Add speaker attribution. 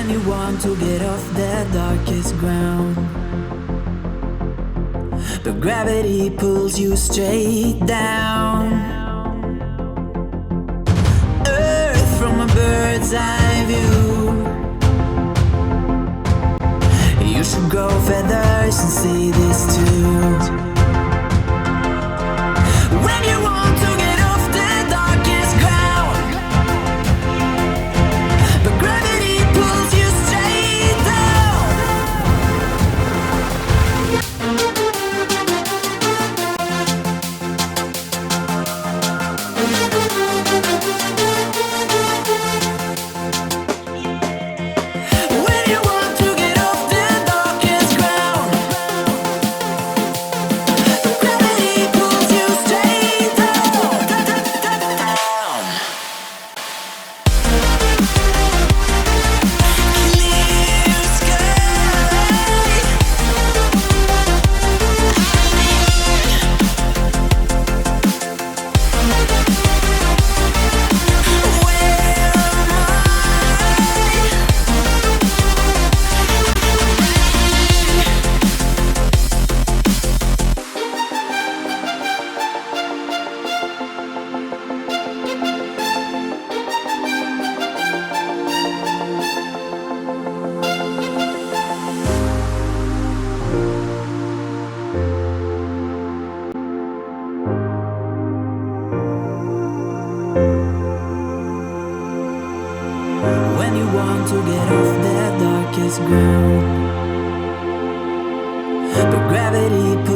Speaker 1: When you want to get off the darkest ground, but gravity pulls you straight down. Earth from a bird's eye view. You should grow feathers and see this too. When you want to get off the darkest ground, but gravity pulls you straight down. When you want to get off the darkest ground, but gravity pulls you straight down. Clear sky. When you want to get off the darkest ground, but gravity pulls